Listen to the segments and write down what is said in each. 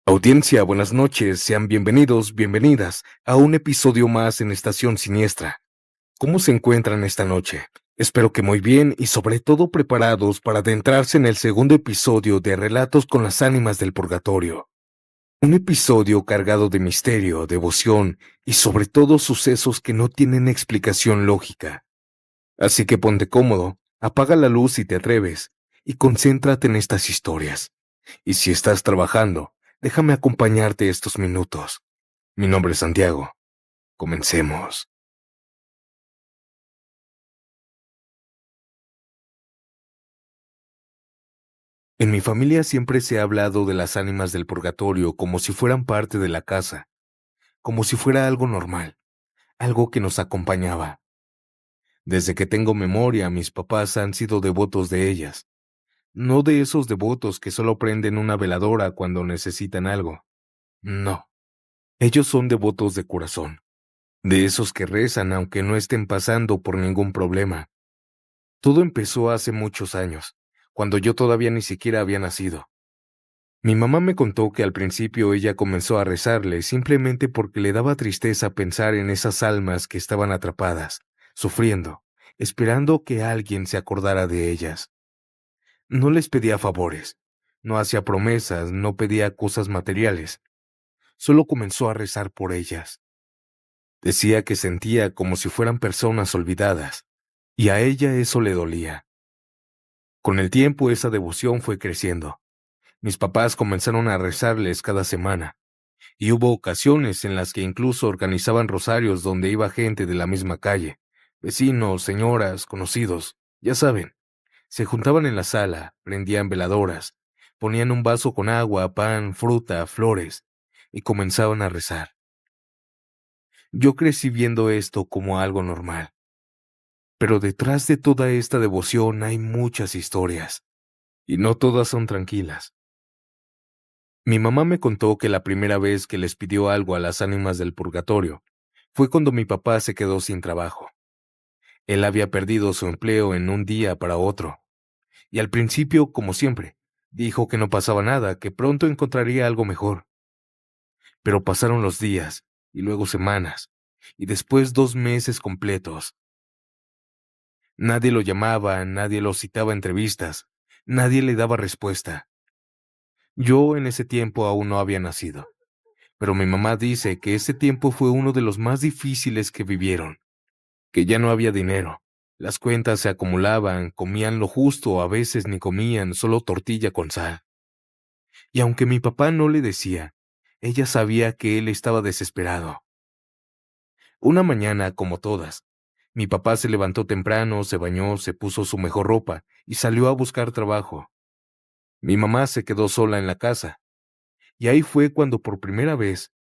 Audiencia, buenas noches, sean bienvenidos, bienvenidas a un episodio más en Estación Siniestra. ¿Cómo se encuentran esta noche? Espero que muy bien y sobre todo preparados para adentrarse en el segundo episodio de Relatos con las Ánimas del Purgatorio. Un episodio cargado de misterio, devoción y sobre todo sucesos que no tienen explicación lógica. Así que ponte cómodo, apaga la luz si te atreves y concéntrate en estas historias. Y si estás trabajando, déjame acompañarte estos minutos. Mi nombre es Santiago. Comencemos. En mi familia siempre se ha hablado de las ánimas del purgatorio como si fueran parte de la casa, como si fuera algo normal, algo que nos acompañaba. Desde que tengo memoria, mis papás han sido devotos de ellas, no de esos devotos que solo prenden una veladora cuando necesitan algo. No, ellos son devotos de corazón, de esos que rezan aunque no estén pasando por ningún problema. Todo empezó hace muchos años, cuando yo todavía ni siquiera había nacido. Mi mamá me contó que al principio ella comenzó a rezarle simplemente porque le daba tristeza pensar en esas almas que estaban atrapadas, sufriendo, esperando que alguien se acordara de ellas. No les pedía favores, no hacía promesas, no pedía cosas materiales, solo comenzó a rezar por ellas. Decía que sentía como si fueran personas olvidadas, y a ella eso le dolía. Con el tiempo esa devoción fue creciendo. Mis papás comenzaron a rezarles cada semana, y hubo ocasiones en las que incluso organizaban rosarios donde iba gente de la misma calle, vecinos, señoras, conocidos, ya saben. Se juntaban en la sala, prendían veladoras, ponían un vaso con agua, pan, fruta, flores, y comenzaban a rezar. Yo crecí viendo esto como algo normal, pero detrás de toda esta devoción hay muchas historias, y no todas son tranquilas. Mi mamá me contó que la primera vez que les pidió algo a las ánimas del purgatorio fue cuando mi papá se quedó sin trabajo. Él había perdido su empleo en un día para otro, y al principio, como siempre, dijo que no pasaba nada, que pronto encontraría algo mejor. Pero pasaron los días, y luego semanas, y después 2 meses completos. Nadie lo llamaba, nadie lo citaba a entrevistas, nadie le daba respuesta. Yo en ese tiempo aún no había nacido. Pero mi mamá dice que ese tiempo fue uno de los más difíciles que vivieron, que ya no había dinero. Las cuentas se acumulaban, comían lo justo, a veces ni comían, solo tortilla con sal. Y aunque mi papá no le decía, ella sabía que él estaba desesperado. Una mañana, como todas, mi papá se levantó temprano, se bañó, se puso su mejor ropa y salió a buscar trabajo. Mi mamá se quedó sola en la casa, y ahí fue cuando por primera vez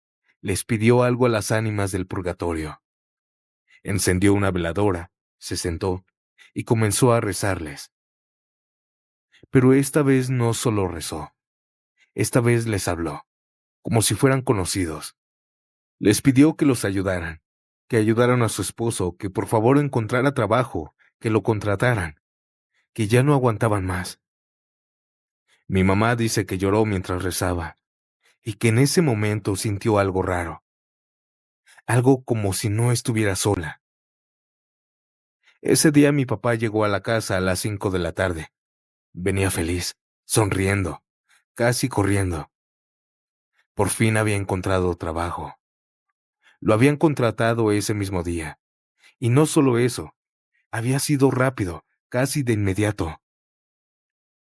les pidió algo a las ánimas del purgatorio. Encendió una veladora, se sentó y comenzó a rezarles. Pero esta vez no solo rezó, esta vez les habló, como si fueran conocidos. Les pidió que los ayudaran, que ayudaran a su esposo, que por favor encontrara trabajo, que lo contrataran, que ya no aguantaban más. Mi mamá dice que lloró mientras rezaba y que en ese momento sintió algo raro, algo como si no estuviera sola. Ese día mi papá llegó a la casa a las 5 de la tarde. Venía feliz, sonriendo, casi corriendo. Por fin había encontrado trabajo. Lo habían contratado ese mismo día. Y no solo eso, había sido rápido, casi de inmediato.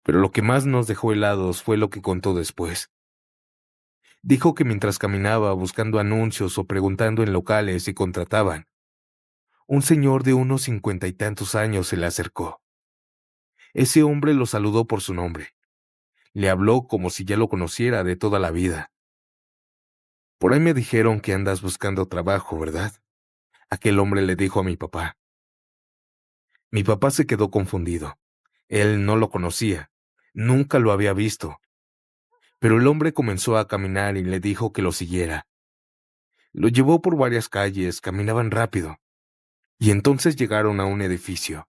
Pero lo que más nos dejó helados fue lo que contó después. Dijo que mientras caminaba buscando anuncios o preguntando en locales si contrataban, un señor de unos 50 y tantos años se le acercó. Ese hombre lo saludó por su nombre. Le habló como si ya lo conociera de toda la vida. Por ahí me dijeron que andas buscando trabajo, ¿verdad? Aquel hombre le dijo a mi papá. Mi papá se quedó confundido. Él no lo conocía, nunca lo había visto. Pero el hombre comenzó a caminar y le dijo que lo siguiera. Lo llevó por varias calles, caminaban rápido. Y entonces llegaron a un edificio.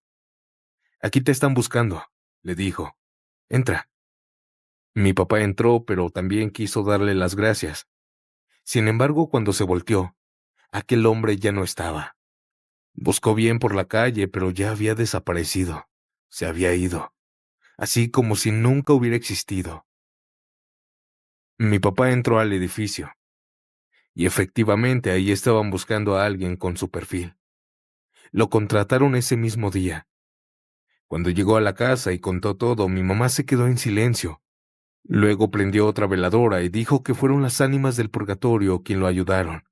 Aquí te están buscando, le dijo. Entra. Mi papá entró, pero también quiso darle las gracias. Sin embargo, cuando se volteó, aquel hombre ya no estaba. Buscó bien por la calle, pero ya había desaparecido. Se había ido, así como si nunca hubiera existido. Mi papá entró al edificio, y efectivamente ahí estaban buscando a alguien con su perfil. Lo contrataron ese mismo día. Cuando llegó a la casa y contó todo, mi mamá se quedó en silencio. Luego prendió otra veladora y dijo que fueron las ánimas del purgatorio quien lo ayudaron.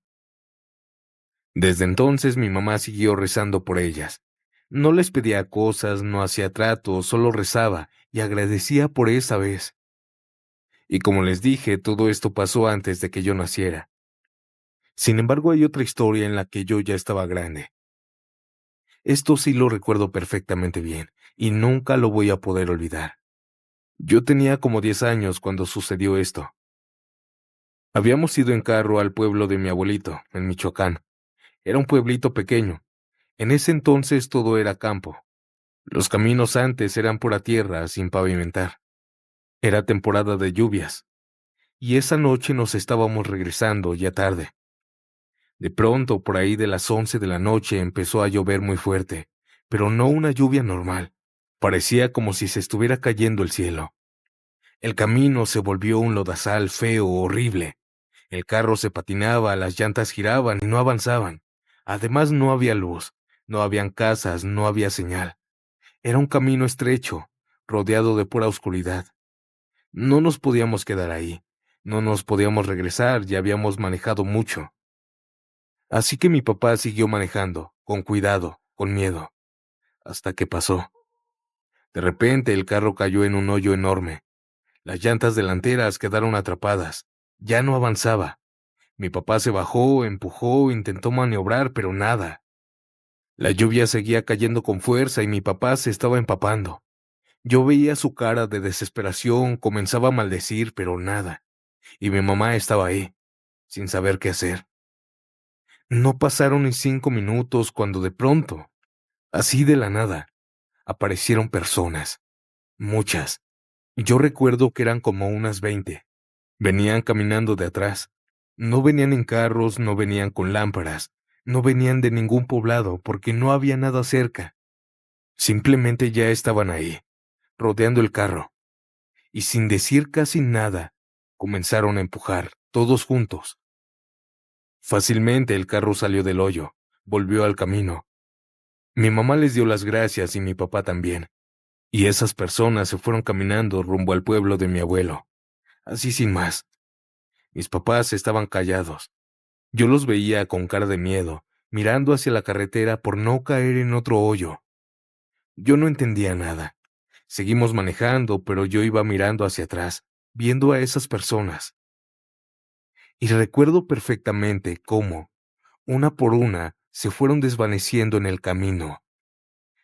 Desde entonces mi mamá siguió rezando por ellas. No les pedía cosas, no hacía tratos, solo rezaba y agradecía por esa vez. Y como les dije, todo esto pasó antes de que yo naciera. Sin embargo, hay otra historia en la que yo ya estaba grande. Esto sí lo recuerdo perfectamente bien, y nunca lo voy a poder olvidar. Yo tenía como 10 años cuando sucedió esto. Habíamos ido en carro al pueblo de mi abuelito, en Michoacán. Era un pueblito pequeño. En ese entonces todo era campo. Los caminos antes eran pura tierra, sin pavimentar. Era temporada de lluvias, y esa noche nos estábamos regresando ya tarde. De pronto, por ahí de las 11 de la noche empezó a llover muy fuerte, pero no una lluvia normal. Parecía como si se estuviera cayendo el cielo. El camino se volvió un lodazal feo, horrible. El carro se patinaba, las llantas giraban y no avanzaban. Además no había luz, no habían casas, no había señal. Era un camino estrecho, rodeado de pura oscuridad. No nos podíamos quedar ahí. No nos podíamos regresar, ya habíamos manejado mucho. Así que mi papá siguió manejando, con cuidado, con miedo, hasta que pasó. De repente el carro cayó en un hoyo enorme. Las llantas delanteras quedaron atrapadas. Ya no avanzaba. Mi papá se bajó, empujó, intentó maniobrar, pero nada. La lluvia seguía cayendo con fuerza y mi papá se estaba empapando. Yo veía su cara de desesperación, comenzaba a maldecir, pero nada. Y mi mamá estaba ahí, sin saber qué hacer. No pasaron ni 5 minutos cuando de pronto, así de la nada, aparecieron personas, muchas. Yo recuerdo que eran como unas 20. Venían caminando de atrás. No venían en carros, no venían con lámparas, no venían de ningún poblado porque no había nada cerca. Simplemente ya estaban ahí, rodeando el carro, y sin decir casi nada, comenzaron a empujar, todos juntos. Fácilmente el carro salió del hoyo, volvió al camino. Mi mamá les dio las gracias y mi papá también, y esas personas se fueron caminando rumbo al pueblo de mi abuelo, así sin más. Mis papás estaban callados. Yo los veía con cara de miedo, mirando hacia la carretera por no caer en otro hoyo. Yo no entendía nada. Seguimos manejando, pero yo iba mirando hacia atrás, viendo a esas personas. Y recuerdo perfectamente cómo, una por una, se fueron desvaneciendo en el camino.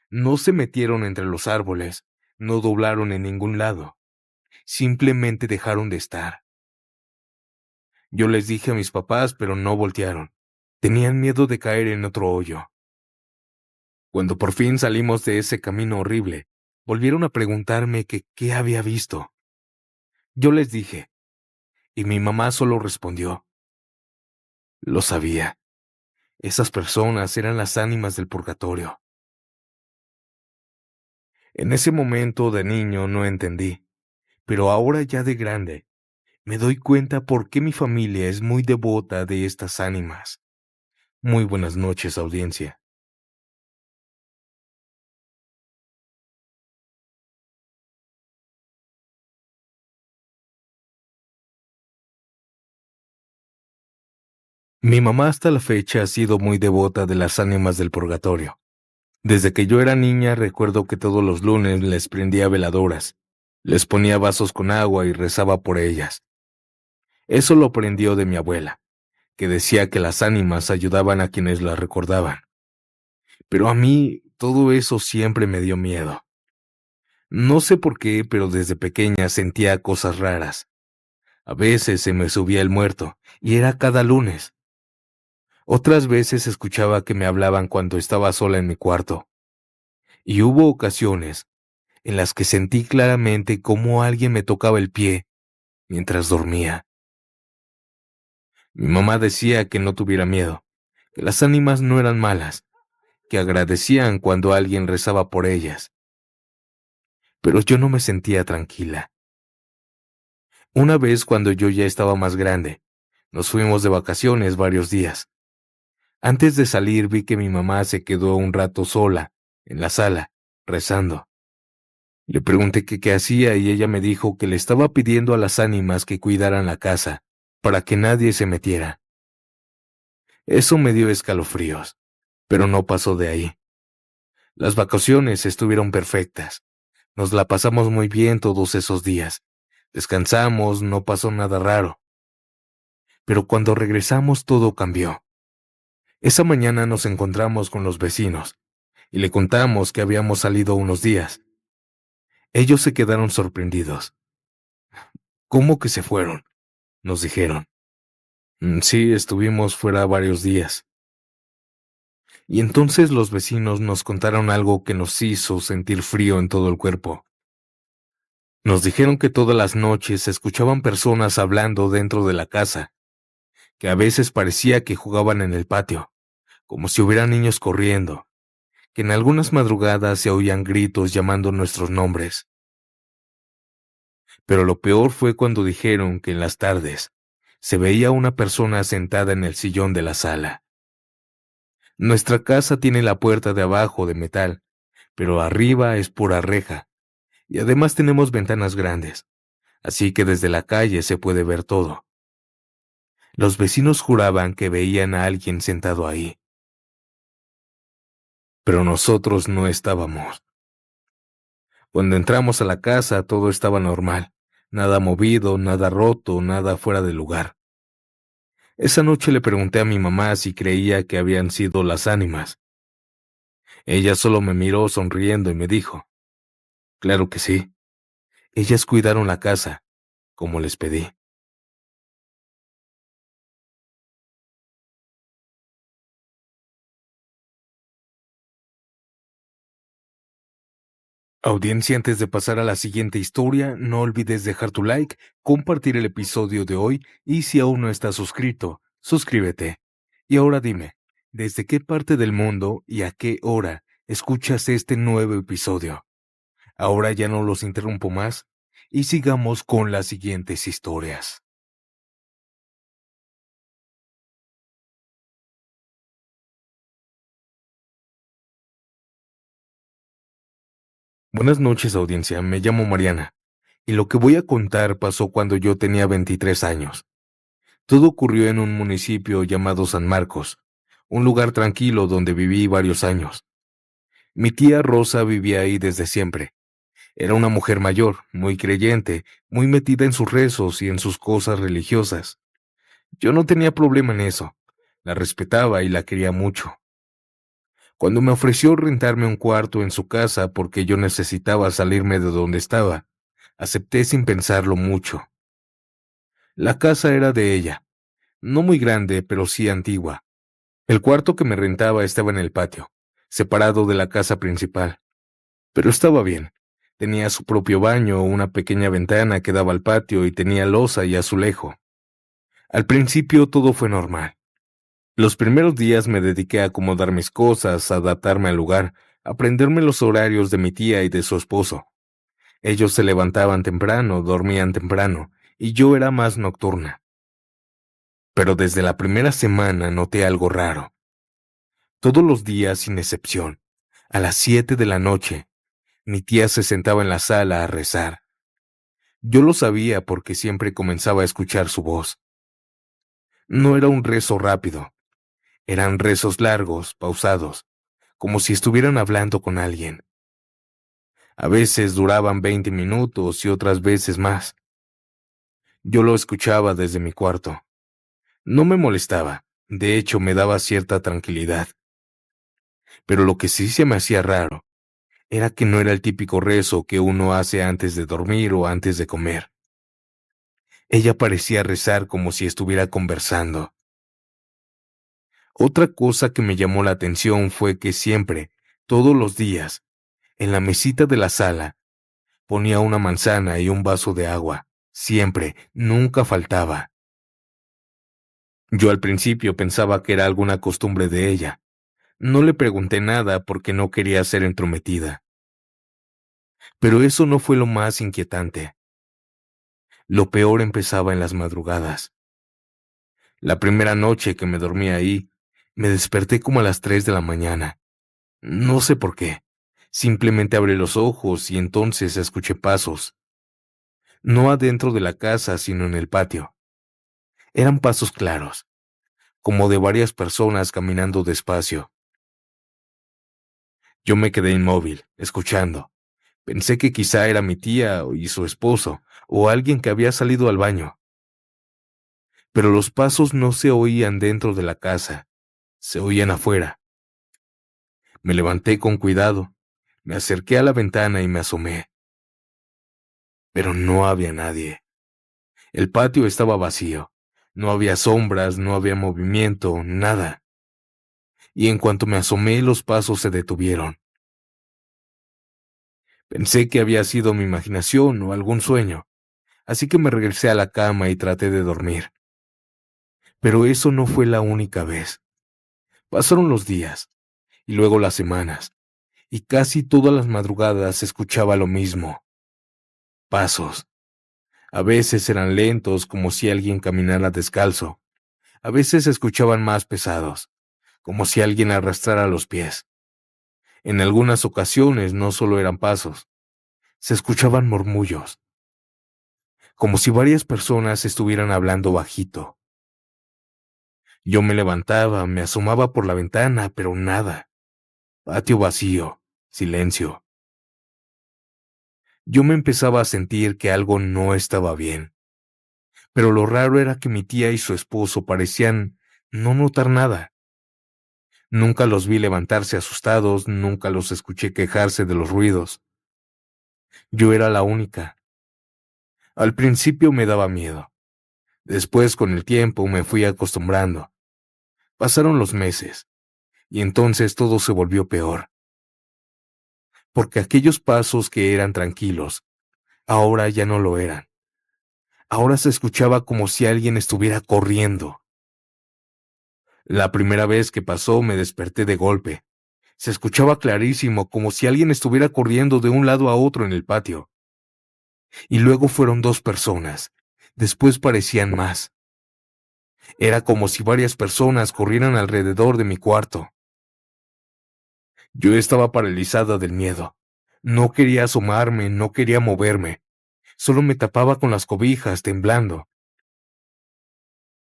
No se metieron entre los árboles, no doblaron en ningún lado. Simplemente dejaron de estar. Yo les dije a mis papás, pero no voltearon. Tenían miedo de caer en otro hoyo. Cuando por fin salimos de ese camino horrible, volvieron a preguntarme que qué había visto. Yo les dije, y mi mamá solo respondió, lo sabía. Esas personas eran las ánimas del purgatorio. En ese momento de niño no entendí, pero ahora ya de grande, me doy cuenta por qué mi familia es muy devota de estas ánimas. Muy buenas noches, audiencia. Mi mamá hasta la fecha ha sido muy devota de las ánimas del purgatorio. Desde que yo era niña recuerdo que todos los lunes les prendía veladoras, les ponía vasos con agua y rezaba por ellas. Eso lo aprendió de mi abuela, que decía que las ánimas ayudaban a quienes las recordaban. Pero a mí todo eso siempre me dio miedo. No sé por qué, pero desde pequeña sentía cosas raras. A veces se me subía el muerto, y era cada lunes. Otras veces escuchaba que me hablaban cuando estaba sola en mi cuarto. Y hubo ocasiones en las que sentí claramente cómo alguien me tocaba el pie mientras dormía. Mi mamá decía que no tuviera miedo, que las ánimas no eran malas, que agradecían cuando alguien rezaba por ellas, pero yo no me sentía tranquila. Una vez cuando yo ya estaba más grande, nos fuimos de vacaciones varios días. Antes de salir vi que mi mamá se quedó un rato sola, en la sala, rezando. Le pregunté que qué hacía y ella me dijo que le estaba pidiendo a las ánimas que cuidaran la casa, para que nadie se metiera. Eso me dio escalofríos, pero no pasó de ahí. Las vacaciones estuvieron perfectas. Nos la pasamos muy bien todos esos días. Descansamos, no pasó nada raro. Pero cuando regresamos todo cambió. Esa mañana nos encontramos con los vecinos y le contamos que habíamos salido unos días. Ellos se quedaron sorprendidos. ¿Cómo que se fueron?, nos dijeron. Sí, estuvimos fuera varios días. Y entonces los vecinos nos contaron algo que nos hizo sentir frío en todo el cuerpo. Nos dijeron que todas las noches se escuchaban personas hablando dentro de la casa, que a veces parecía que jugaban en el patio, como si hubiera niños corriendo, que en algunas madrugadas se oían gritos llamando nuestros nombres. Pero lo peor fue cuando dijeron que en las tardes se veía una persona sentada en el sillón de la sala. Nuestra casa tiene la puerta de abajo de metal, pero arriba es pura reja, y además tenemos ventanas grandes, así que desde la calle se puede ver todo. Los vecinos juraban que veían a alguien sentado ahí, pero nosotros no estábamos. Cuando entramos a la casa todo estaba normal, nada movido, nada roto, nada fuera de lugar. Esa noche le pregunté a mi mamá si creía que habían sido las ánimas. Ella solo me miró sonriendo y me dijo, claro que sí, ellas cuidaron la casa, como les pedí. Audiencia, antes de pasar a la siguiente historia, no olvides dejar tu like, compartir el episodio de hoy y si aún no estás suscrito, suscríbete. Y ahora dime, ¿desde qué parte del mundo y a qué hora escuchas este nuevo episodio? Ahora ya no los interrumpo más y sigamos con las siguientes historias. Buenas noches, audiencia, me llamo Mariana y lo que voy a contar pasó cuando yo tenía 23 años. Todo ocurrió en un municipio llamado San Marcos, un lugar tranquilo donde viví varios años. Mi tía Rosa vivía ahí desde siempre. Era una mujer mayor, muy creyente, muy metida en sus rezos y en sus cosas religiosas. Yo no tenía problema en eso. La respetaba y la quería mucho. Cuando me ofreció rentarme un cuarto en su casa porque yo necesitaba salirme de donde estaba, acepté sin pensarlo mucho. La casa era de ella, no muy grande, pero sí antigua. El cuarto que me rentaba estaba en el patio, separado de la casa principal. Pero estaba bien. Tenía su propio baño, una pequeña ventana que daba al patio y tenía loza y azulejo. Al principio todo fue normal. Los primeros días me dediqué a acomodar mis cosas, a adaptarme al lugar, a aprenderme los horarios de mi tía y de su esposo. Ellos se levantaban temprano, dormían temprano, y yo era más nocturna. Pero desde la primera semana noté algo raro. Todos los días, sin excepción, a las 7 de la noche, mi tía se sentaba en la sala a rezar. Yo lo sabía porque siempre comenzaba a escuchar su voz. No era un rezo rápido, eran rezos largos, pausados, como si estuvieran hablando con alguien. A veces duraban 20 minutos y otras veces más. Yo lo escuchaba desde mi cuarto. No me molestaba, de hecho me daba cierta tranquilidad. Pero lo que sí se me hacía raro era que no era el típico rezo que uno hace antes de dormir o antes de comer. Ella parecía rezar como si estuviera conversando. Otra cosa que me llamó la atención fue que siempre, todos los días, en la mesita de la sala, ponía una manzana y un vaso de agua. Siempre, nunca faltaba. Yo al principio pensaba que era alguna costumbre de ella. No le pregunté nada porque no quería ser entrometida. Pero eso no fue lo más inquietante. Lo peor empezaba en las madrugadas. La primera noche que me dormí ahí, me desperté como a las 3 de la mañana. No sé por qué. Simplemente abrí los ojos y entonces escuché pasos. No adentro de la casa, sino en el patio. Eran pasos claros, como de varias personas caminando despacio. Yo me quedé inmóvil, escuchando. Pensé que quizá era mi tía y su esposo, o alguien que había salido al baño. Pero los pasos no se oían dentro de la casa, se oían afuera. Me levanté con cuidado, me acerqué a la ventana y me asomé. Pero no había nadie. El patio estaba vacío. No había sombras, no había movimiento, nada. Y en cuanto me asomé, los pasos se detuvieron. Pensé que había sido mi imaginación o algún sueño, así que me regresé a la cama y traté de dormir. Pero eso no fue la única vez. Pasaron los días, y luego las semanas, y casi todas las madrugadas se escuchaba lo mismo. Pasos. A veces eran lentos, como si alguien caminara descalzo. A veces se escuchaban más pesados, como si alguien arrastrara los pies. En algunas ocasiones no solo eran pasos, se escuchaban murmullos, como si varias personas estuvieran hablando bajito. Yo me levantaba, me asomaba por la ventana, pero nada. Patio vacío, silencio. Yo me empezaba a sentir que algo no estaba bien, pero lo raro era que mi tía y su esposo parecían no notar nada. Nunca los vi levantarse asustados, nunca los escuché quejarse de los ruidos. Yo era la única. Al principio me daba miedo. Después, con el tiempo, me fui acostumbrando. Pasaron los meses, y entonces todo se volvió peor, porque aquellos pasos que eran tranquilos, ahora ya no lo eran. Ahora se escuchaba como si alguien estuviera corriendo. La primera vez que pasó me desperté de golpe. Se escuchaba clarísimo, como si alguien estuviera corriendo de un lado a otro en el patio. Y luego fueron dos personas. Después parecían más. Era como si varias personas corrieran alrededor de mi cuarto. Yo estaba paralizada del miedo. No quería asomarme, no quería moverme. Solo me tapaba con las cobijas, temblando.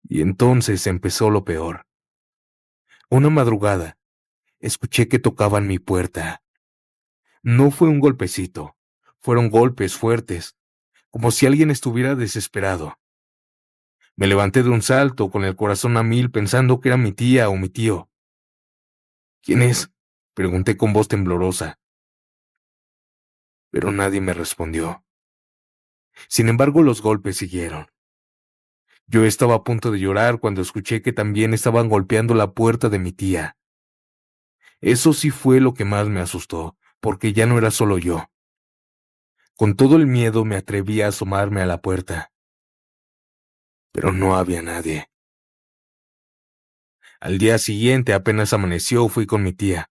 Y entonces empezó lo peor. Una madrugada, escuché que tocaban mi puerta. No fue un golpecito, fueron golpes fuertes, como si alguien estuviera desesperado. Me levanté de un salto, con el corazón a mil, pensando que era mi tía o mi tío. ¿Quién es? Pregunté con voz temblorosa, pero nadie me respondió. Sin embargo, los golpes siguieron. Yo estaba a punto de llorar cuando escuché que también estaban golpeando la puerta de mi tía. Eso sí fue lo que más me asustó, porque ya no era solo yo. Con todo el miedo me atreví a asomarme a la puerta, pero no había nadie. Al día siguiente, apenas amaneció, fui con mi tía.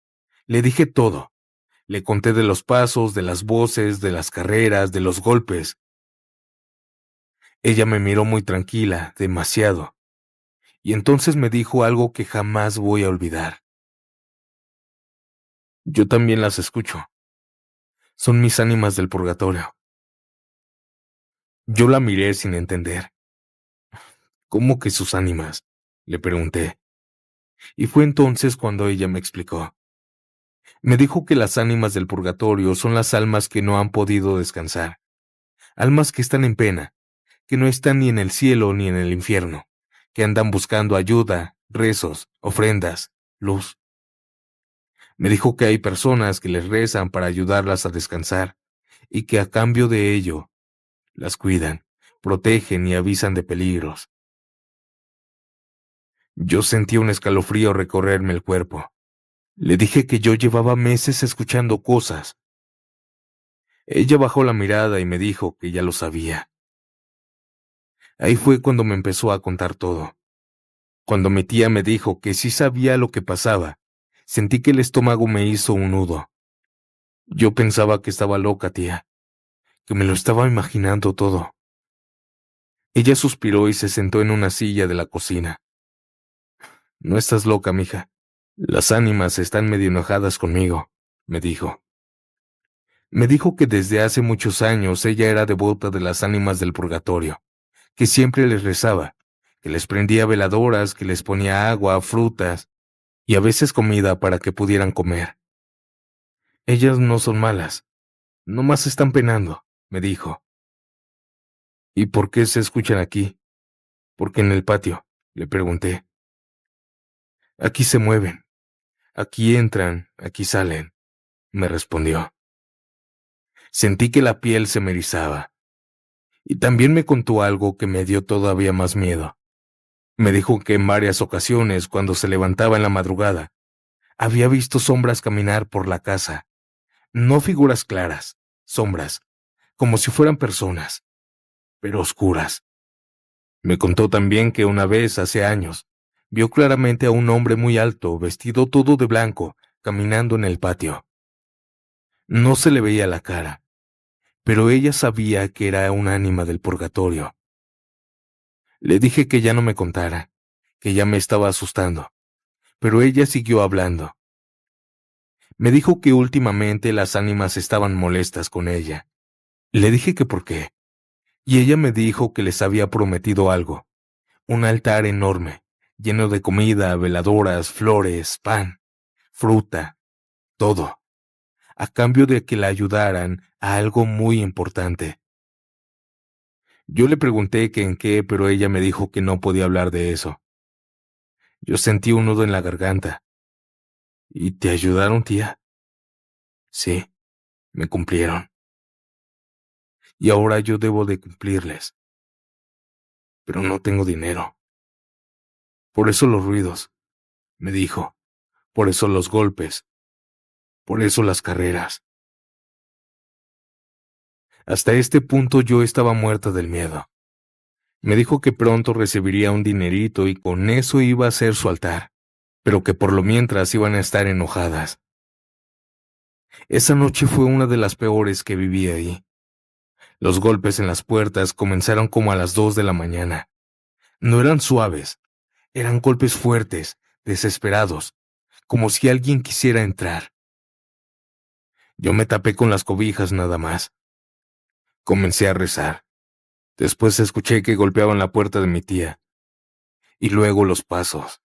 Le dije todo. Le conté de los pasos, de las voces, de las carreras, de los golpes. Ella me miró muy tranquila, demasiado, y entonces me dijo algo que jamás voy a olvidar. Yo también las escucho. Son mis ánimas del purgatorio. Yo la miré sin entender. ¿Cómo que sus ánimas? Le pregunté. Y fue entonces cuando ella me explicó. Me dijo que las ánimas del purgatorio son las almas que no han podido descansar, almas que están en pena, que no están ni en el cielo ni en el infierno, que andan buscando ayuda, rezos, ofrendas, luz. Me dijo que hay personas que les rezan para ayudarlas a descansar y que a cambio de ello las cuidan, protegen y avisan de peligros. Yo sentí un escalofrío recorrerme el cuerpo. Le dije que yo llevaba meses escuchando cosas. Ella bajó la mirada y me dijo que ya lo sabía. Ahí fue cuando me empezó a contar todo. Cuando mi tía me dijo que sí sabía lo que pasaba, sentí que el estómago me hizo un nudo. Yo pensaba que estaba loca, tía, que me lo estaba imaginando todo. Ella suspiró y se sentó en una silla de la cocina. No estás loca, mija. Las ánimas están medio enojadas conmigo, me dijo. Me dijo que desde hace muchos años ella era devota de las ánimas del purgatorio, que siempre les rezaba, que les prendía veladoras, que les ponía agua, frutas y a veces comida para que pudieran comer. Ellas no son malas, nomás están penando, me dijo. ¿Y por qué se escuchan aquí? ¿Por qué en el patio? Le pregunté. Aquí se mueven, aquí entran, aquí salen, me respondió. Sentí que la piel se me erizaba. Y también me contó algo que me dio todavía más miedo. Me dijo que en varias ocasiones, cuando se levantaba en la madrugada, había visto sombras caminar por la casa. No figuras claras, sombras, como si fueran personas, pero oscuras. Me contó también que una vez, hace años, vio claramente a un hombre muy alto, vestido todo de blanco, caminando en el patio. No se le veía la cara, pero ella sabía que era un ánima del purgatorio. Le dije que ya no me contara, que ya me estaba asustando, pero ella siguió hablando. Me dijo que últimamente las ánimas estaban molestas con ella. Le dije que por qué, y ella me dijo que les había prometido algo, un altar enorme, lleno de comida, veladoras, flores, pan, fruta, todo, a cambio de que la ayudaran a algo muy importante. Yo le pregunté que en qué, pero ella me dijo que no podía hablar de eso. Yo sentí un nudo en la garganta. ¿Y te ayudaron, tía? Sí, me cumplieron. Y ahora yo debo de cumplirles. Pero no tengo dinero. Por eso los ruidos, me dijo. Por eso los golpes. Por eso las carreras. Hasta este punto yo estaba muerta del miedo. Me dijo que pronto recibiría un dinerito y con eso iba a ser su altar, pero que por lo mientras iban a estar enojadas. Esa noche fue una de las peores que viví ahí. Los golpes en las puertas comenzaron como a las 2 de la mañana. No eran suaves, eran golpes fuertes, desesperados, como si alguien quisiera entrar. Yo me tapé con las cobijas nada más. Comencé a rezar. Después escuché que golpeaban la puerta de mi tía. Y luego los pasos.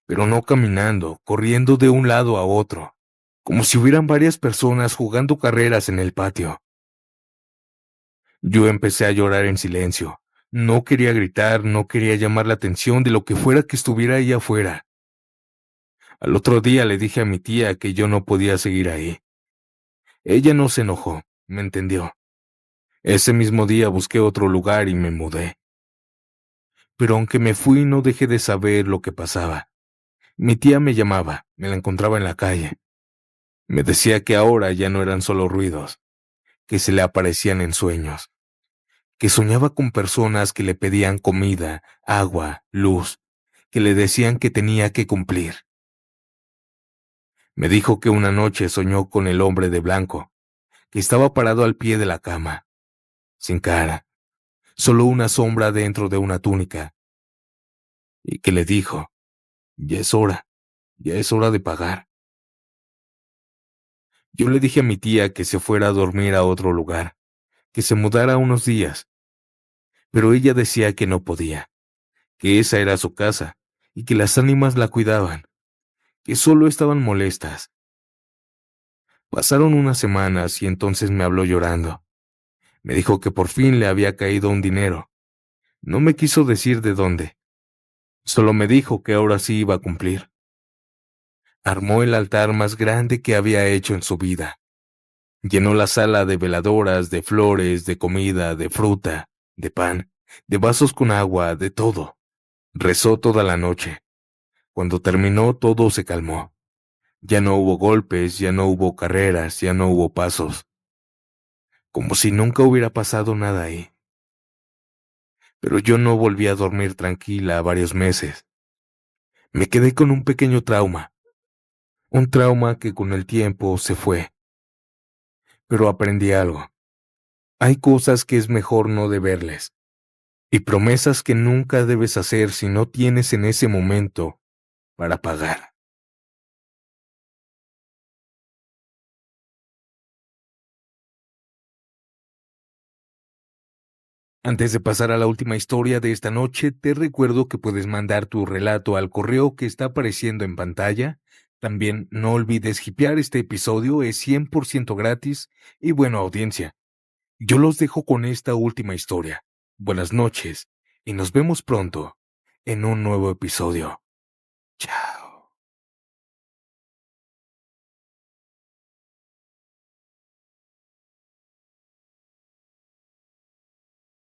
Pero no caminando, corriendo de un lado a otro, como si hubieran varias personas jugando carreras en el patio. Yo empecé a llorar en silencio. No quería gritar, no quería llamar la atención de lo que fuera que estuviera ahí afuera. Al otro día le dije a mi tía que yo no podía seguir ahí. Ella no se enojó, me entendió. Ese mismo día busqué otro lugar y me mudé. Pero aunque me fui no dejé de saber lo que pasaba. Mi tía me llamaba, me la encontraba en la calle. Me decía que ahora ya no eran solo ruidos, que se le aparecían en sueños, que soñaba con personas que le pedían comida, agua, luz, que le decían que tenía que cumplir. Me dijo que una noche soñó con el hombre de blanco, que estaba parado al pie de la cama, sin cara, solo una sombra dentro de una túnica, y que le dijo, ya es hora de pagar. Yo le dije a mi tía que se fuera a dormir a otro lugar, que se mudara unos días, pero ella decía que no podía, que esa era su casa, y que las ánimas la cuidaban, que solo estaban molestas. Pasaron unas semanas y entonces me habló llorando. Me dijo que por fin le había caído un dinero. No me quiso decir de dónde. Solo me dijo que ahora sí iba a cumplir. Armó el altar más grande que había hecho en su vida. Llenó la sala de veladoras, de flores, de comida, de fruta, de pan, de vasos con agua, de todo. Rezó toda la noche. Cuando terminó todo se calmó. Ya no hubo golpes, ya no hubo carreras, ya no hubo pasos. Como si nunca hubiera pasado nada ahí. Pero yo no volví a dormir tranquila varios meses. Me quedé con un trauma que con el tiempo se fue, pero aprendí algo. Hay cosas que es mejor no deberles, y promesas que nunca debes hacer si no tienes en ese momento para pagar. Antes de pasar a la última historia de esta noche, te recuerdo que puedes mandar tu relato al correo que está apareciendo en pantalla. También no olvides hipear este episodio, es 100% gratis y buena audiencia. Yo los dejo con esta última historia. Buenas noches y nos vemos pronto en un nuevo episodio. Chao.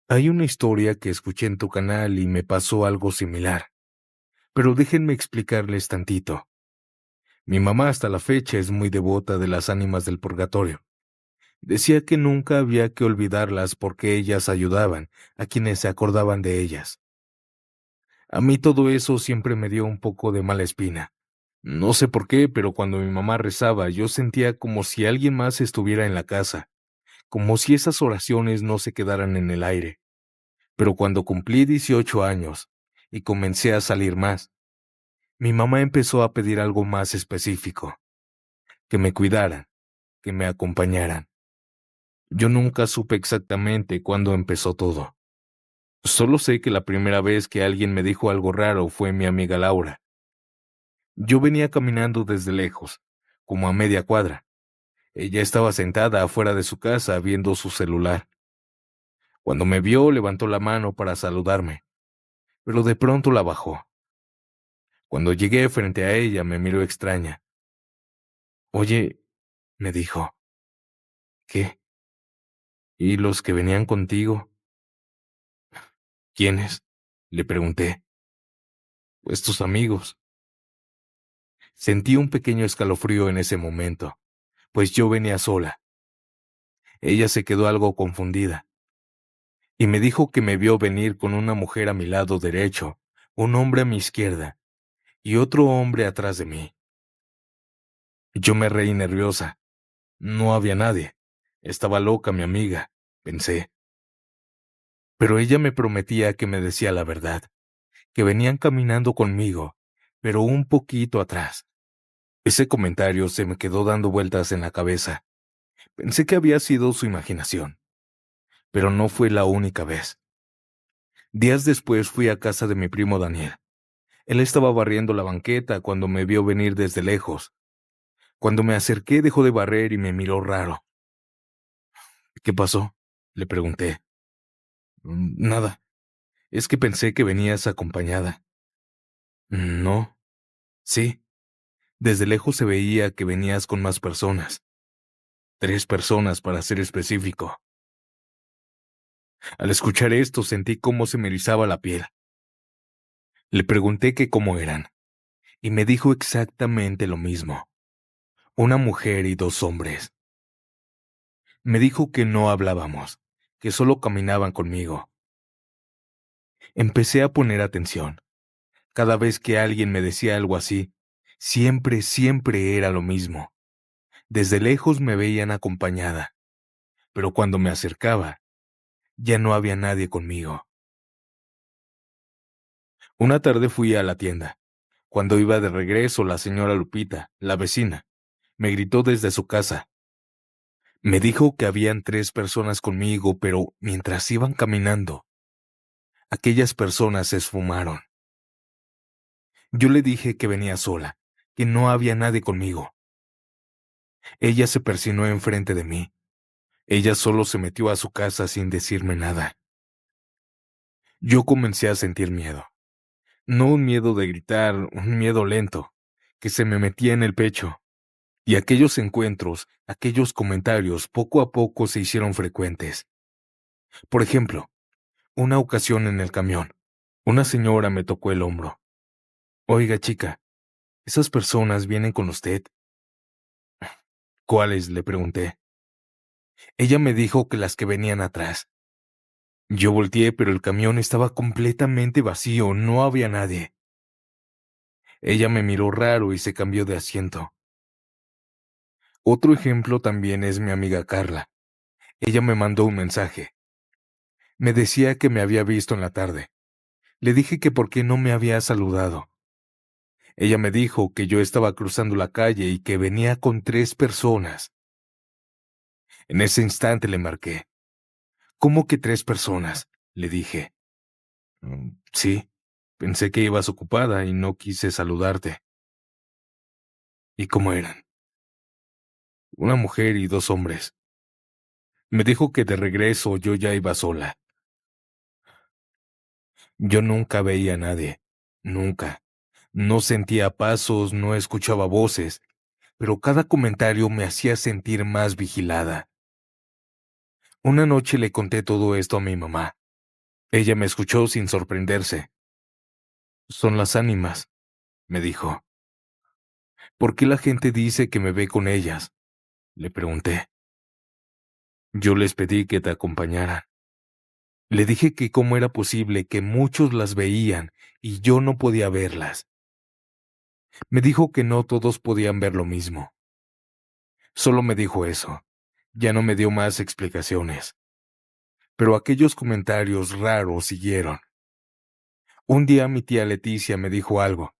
Hay una historia que escuché en tu canal y me pasó algo similar, pero déjenme explicarles tantito. Mi mamá hasta la fecha es muy devota de las ánimas del purgatorio. Decía que nunca había que olvidarlas porque ellas ayudaban a quienes se acordaban de ellas. A mí todo eso siempre me dio un poco de mala espina. No sé por qué, pero cuando mi mamá rezaba yo sentía como si alguien más estuviera en la casa, como si esas oraciones no se quedaran en el aire. Pero cuando cumplí 18 años y comencé a salir más, mi mamá empezó a pedir algo más específico, que me cuidaran, que me acompañaran. Yo nunca supe exactamente cuándo empezó todo. Solo sé que la primera vez que alguien me dijo algo raro fue mi amiga Laura. Yo venía caminando desde lejos, como a media cuadra. Ella estaba sentada afuera de su casa viendo su celular. Cuando me vio, levantó la mano para saludarme, pero de pronto la bajó. Cuando llegué frente a ella, me miró extraña. Oye, me dijo, ¿qué? ¿Y los que venían contigo? ¿Quiénes? Le pregunté. Pues tus amigos. Sentí un pequeño escalofrío en ese momento, pues yo venía sola. Ella se quedó algo confundida y me dijo que me vio venir con una mujer a mi lado derecho, un hombre a mi izquierda y otro hombre atrás de mí. Yo me reí nerviosa. No había nadie. Estaba loca mi amiga, pensé. Pero ella me prometía que me decía la verdad, que venían caminando conmigo, pero un poquito atrás. Ese comentario se me quedó dando vueltas en la cabeza. Pensé que había sido su imaginación, pero no fue la única vez. Días después fui a casa de mi primo Daniel. Él estaba barriendo la banqueta cuando me vio venir desde lejos. Cuando me acerqué dejó de barrer y me miró raro. ¿Qué pasó? Le pregunté. Nada. Es que pensé que venías acompañada. No. Sí. Desde lejos se veía que venías con más personas. 3 personas para ser específico. Al escuchar esto sentí cómo se me erizaba la piel. Le pregunté que cómo eran, y me dijo exactamente lo mismo. Una mujer y 2 hombres. Me dijo que no hablábamos, que solo caminaban conmigo. Empecé a poner atención. Cada vez que alguien me decía algo así, siempre era lo mismo. Desde lejos me veían acompañada, pero cuando me acercaba, ya no había nadie conmigo. Una tarde fui a la tienda. Cuando iba de regreso, la señora Lupita, la vecina, me gritó desde su casa. Me dijo que habían 3 personas conmigo, pero mientras iban caminando, aquellas personas se esfumaron. Yo le dije que venía sola, que no había nadie conmigo. Ella se persinó enfrente de mí. Ella solo se metió a su casa sin decirme nada. Yo comencé a sentir miedo. No un miedo de gritar, un miedo lento, que se me metía en el pecho. Y aquellos encuentros, aquellos comentarios, poco a poco se hicieron frecuentes. Por ejemplo, una ocasión en el camión, una señora me tocó el hombro. Oiga, chica, ¿esas personas vienen con usted? ¿Cuáles? Le pregunté. Ella me dijo que las que venían atrás. Yo volteé, pero el camión estaba completamente vacío, no había nadie. Ella me miró raro y se cambió de asiento. Otro ejemplo también es mi amiga Carla. Ella me mandó un mensaje. Me decía que me había visto en la tarde. Le dije que por qué no me había saludado. Ella me dijo que yo estaba cruzando la calle y que venía con 3 personas. En ese instante le marqué. ¿Cómo que 3 personas? Le dije. Sí, pensé que ibas ocupada y no quise saludarte. ¿Y cómo eran? Una mujer y 2 hombres. Me dijo que de regreso yo ya iba sola. Yo nunca veía a nadie. Nunca. No sentía pasos, no escuchaba voces, pero cada comentario me hacía sentir más vigilada. Una noche le conté todo esto a mi mamá. Ella me escuchó sin sorprenderse. Son las ánimas, me dijo. ¿Por qué la gente dice que me ve con ellas? Le pregunté. Yo les pedí que te acompañaran. Le dije que cómo era posible que muchos las veían y yo no podía verlas. Me dijo que no todos podían ver lo mismo. Solo me dijo eso. Ya no me dio más explicaciones. Pero aquellos comentarios raros siguieron. Un día mi tía Leticia me dijo algo.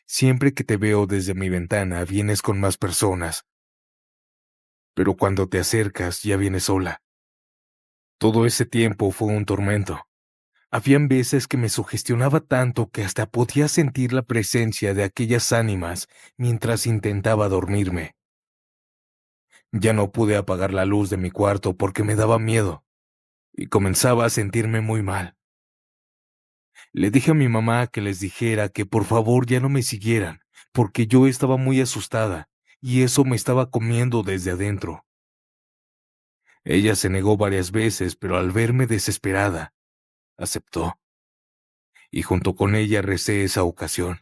Siempre que te veo desde mi ventana vienes con más personas, pero cuando te acercas ya vienes sola. Todo ese tiempo fue un tormento. Habían veces que me sugestionaba tanto que hasta podía sentir la presencia de aquellas ánimas mientras intentaba dormirme. Ya no pude apagar la luz de mi cuarto porque me daba miedo y comenzaba a sentirme muy mal. Le dije a mi mamá que les dijera que por favor ya no me siguieran, porque yo estaba muy asustada y eso me estaba comiendo desde adentro. Ella se negó varias veces, pero al verme desesperada, aceptó, y junto con ella recé esa ocasión.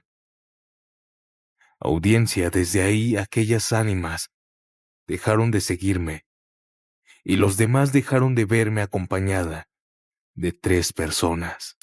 Audiencia, desde ahí aquellas ánimas dejaron de seguirme, y los demás dejaron de verme acompañada de 3 personas.